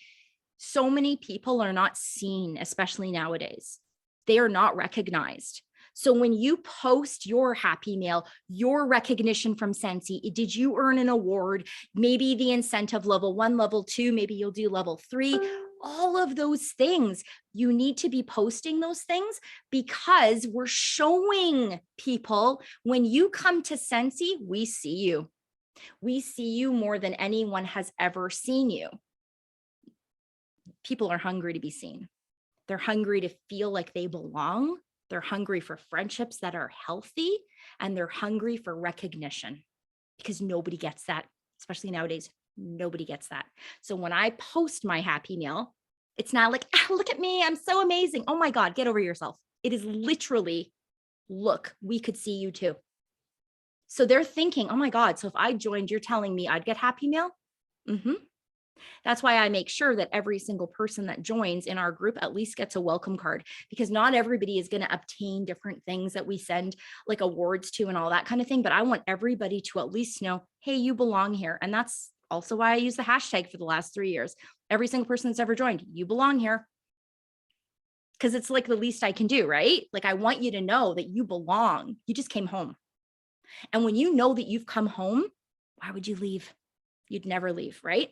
So many people are not seen, especially nowadays. They are not recognized. So when you post your happy mail, your recognition from Scentsy, did you earn an award? Maybe the incentive level 1, level 2, maybe you'll do level 3. All of those things, you need to be posting those things because we're showing people when you come to Scentsy, we see you. We see you more than anyone has ever seen you. People are hungry to be seen. They're hungry to feel like they belong. They're hungry for friendships that are healthy, and they're hungry for recognition, because nobody gets that, especially nowadays. Nobody gets that. So when I post my happy meal, it's not like, look at me, I'm so amazing. Oh my God, get over yourself. It is literally, look, we could see you too. So they're thinking, oh my God, so if I joined, you're telling me I'd get happy meal? Mm-hmm. That's why I make sure that every single person that joins in our group at least gets a welcome card, because not everybody is going to obtain different things that we send like awards to and all that kind of thing. But I want everybody to at least know, hey, you belong here. And that's also why I use the hashtag for the last 3 years. Every single person that's ever joined, you belong here. Because it's like the least I can do, right? Like, I want you to know that you belong. You just came home. And when you know that you've come home, why would you leave? You'd never leave, right?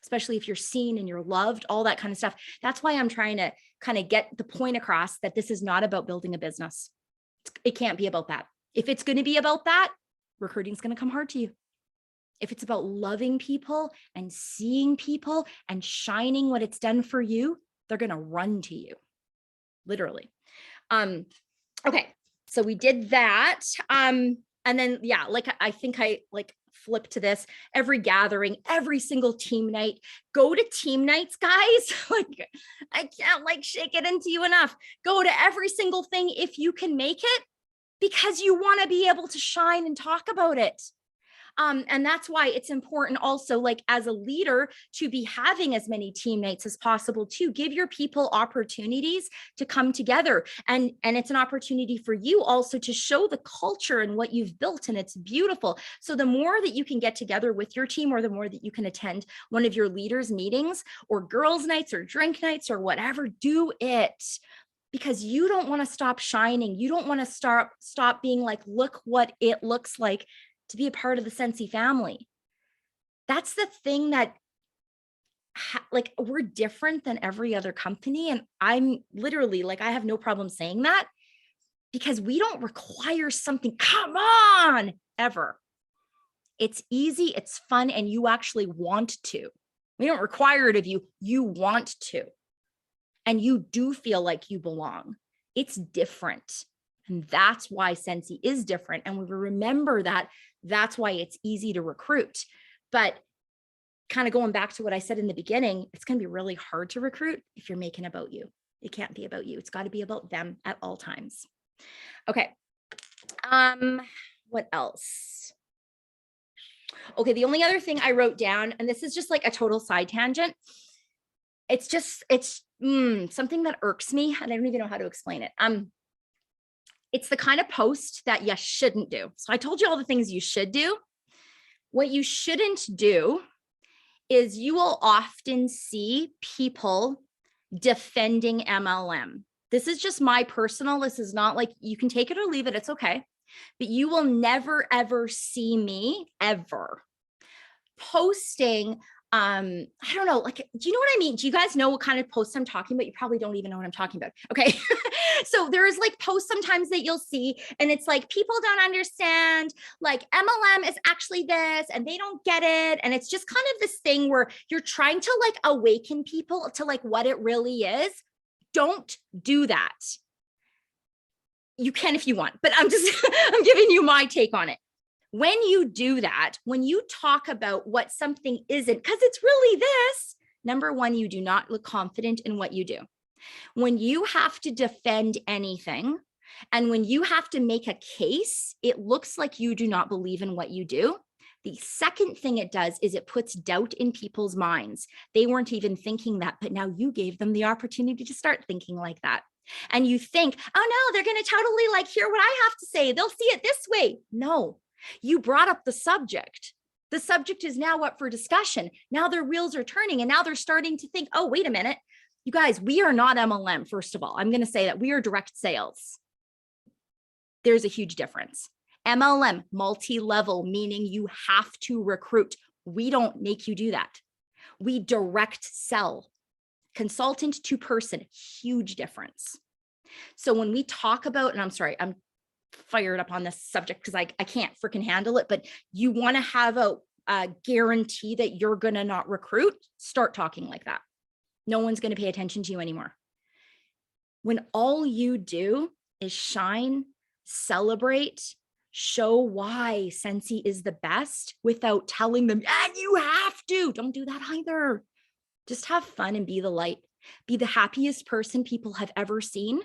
Especially if you're seen and you're loved, all that kind of stuff. That's why I'm trying to kind of get the point across that this is not about building a business. It can't be about that. If it's going to be about that, recruiting is going to come hard to you. If it's about loving people and seeing people and shining what it's done for you, they're going to run to you, literally. Okay, so we did that. And then, yeah, like, I think I like flip to this every gathering, every single team night. Go to team nights, guys. Like, I can't like shake it into you enough. Go to every single thing if you can make it, because you want to be able to shine and talk about it. And that's why it's important also, like, as a leader, to be having as many team nights as possible, to give your people opportunities to come together. And it's an opportunity for you also to show the culture and what you've built, and it's beautiful. So the more that you can get together with your team, or the more that you can attend one of your leaders' meetings or girls' nights or drink nights or whatever, do it. Because you don't want to stop shining. You don't want to stop being like, look what it looks like to be a part of the Sensi family. That's the thing that like, we're different than every other company. And I'm literally like, I have no problem saying that, because we don't require something, come on, ever. It's easy, it's fun, and you actually want to. We don't require it of you. You want to. And you do feel like you belong. It's different. And that's why Sensi is different. And we remember that that's why it's easy to recruit. But kind of going back to what I said in the beginning, it's going to be really hard to recruit if you're making about you. It can't be about you. It's got to be about them at all times. Okay. What else? Okay. The only other thing I wrote down, and this is just like a total side tangent. It's something that irks me, and I don't even know how to explain it. It's the kind of post that you shouldn't do. So I told you all the things you should do. What you shouldn't do is, you will often see people defending MLM. This is just my personal, this is not like, you can take it or leave it, it's okay. But you will never, ever see me ever posting, I don't know, like, do you know what I mean? Do you guys know what kind of posts I'm talking about? You probably don't even know what I'm talking about. Okay. So there's like posts sometimes that you'll see, and it's like, people don't understand, like, MLM is actually this, and they don't get it. And it's just kind of this thing where you're trying to like awaken people to like what it really is. Don't do that. You can if you want, but I'm giving you my take on it. When you do that, when you talk about what something isn't, because it's really this, number one, you do not look confident in what you do. When you have to defend anything, and when you have to make a case, it looks like you do not believe in what you do. The second thing it does is it puts doubt in people's minds. They weren't even thinking that, but now you gave them the opportunity to start thinking like that. And you think, oh no, they're going to totally like hear what I have to say. They'll see it this way. No, you brought up the subject. The subject is now up for discussion. Now their wheels are turning, and now they're starting to think, oh, wait a minute. You guys, we are not MLM. First of all, I'm going to say that we are direct sales. There's a huge difference. MLM, multi-level, meaning you have to recruit. We don't make you do that. We direct sell. Consultant to person, huge difference. So when we talk about, and I'm sorry, I'm fired up on this subject because I can't freaking handle it, but you want to have a guarantee that you're going to not recruit, start talking like that. No one's going to pay attention to you anymore. when all you do is shine, celebrate, show why Scentsy is the best without telling them, and you have to. Don't do that either. Just have fun and be the light. Be the happiest person people have ever seen.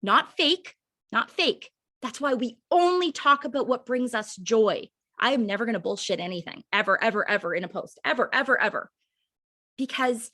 Not fake, not fake. That's why we only talk about what brings us joy. I am never going to bullshit anything ever, ever, ever in a post, ever, ever, ever. Because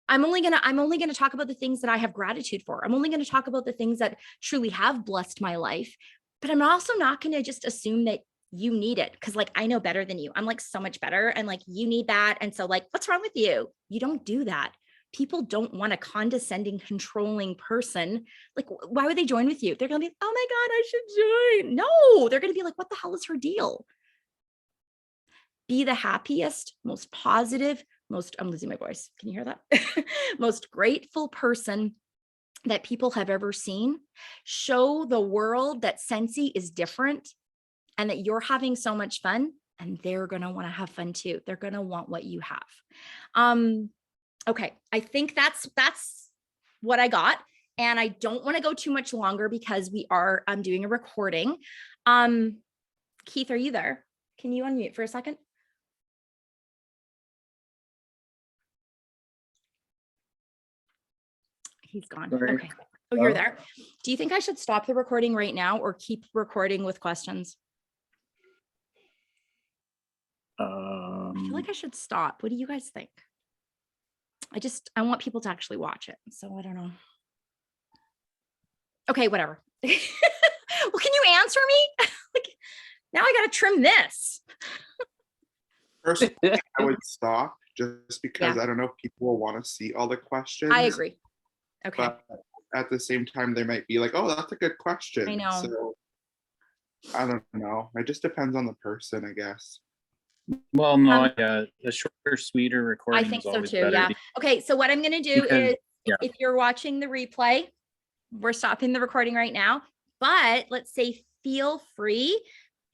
I'm only going to talk about the things that I have gratitude for. I'm only going to talk about the things that truly have blessed my life. But I'm also not going to just assume that you need it, because like I know better than you. I'm like so much better, and like you need that. And so like, what's wrong with you? You don't do that. People don't want a condescending, controlling person. Like, why would they join with you? They're going to be, oh my God, I should join. No, they're going to be like, what the hell is her deal? Be the happiest, most positive, I'm losing my voice. Can you hear that? Most grateful person that people have ever seen. Show the world that Scentsy is different and that you're having so much fun, and they're going to want to have fun too. They're going to want what you have. Okay. I think that's what I got. And I don't want to go too much longer because I'm doing a recording. Keith, are you there? Can you unmute for a second? He's gone. Sorry. Okay. Oh, you're there. Do you think I should stop the recording right now or keep recording with questions? I feel like I should stop. What do you guys think? I want people to actually watch it. So I don't know. Okay, whatever. Well, can you answer me? Like, now I got to trim this. Personally, I would stop just because I don't know if people will want to see all the questions. I agree. Okay. But at the same time, they might be like, oh, that's a good question. I know. So I don't know. It just depends on the person, I guess. Well, no, yeah, the shorter, sweeter recording. I think is so always too. better Yeah. Okay. So what I'm going to do is, yeah. if you're watching the replay, we're stopping the recording right now, but let's say feel free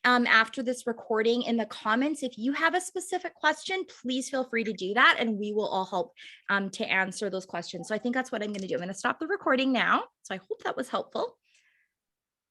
after this recording in the comments. If you have a specific question, please feel free to do that, and we will all help to answer those questions. So I think that's what I'm going to do. I'm going to stop the recording now. So I hope that was helpful.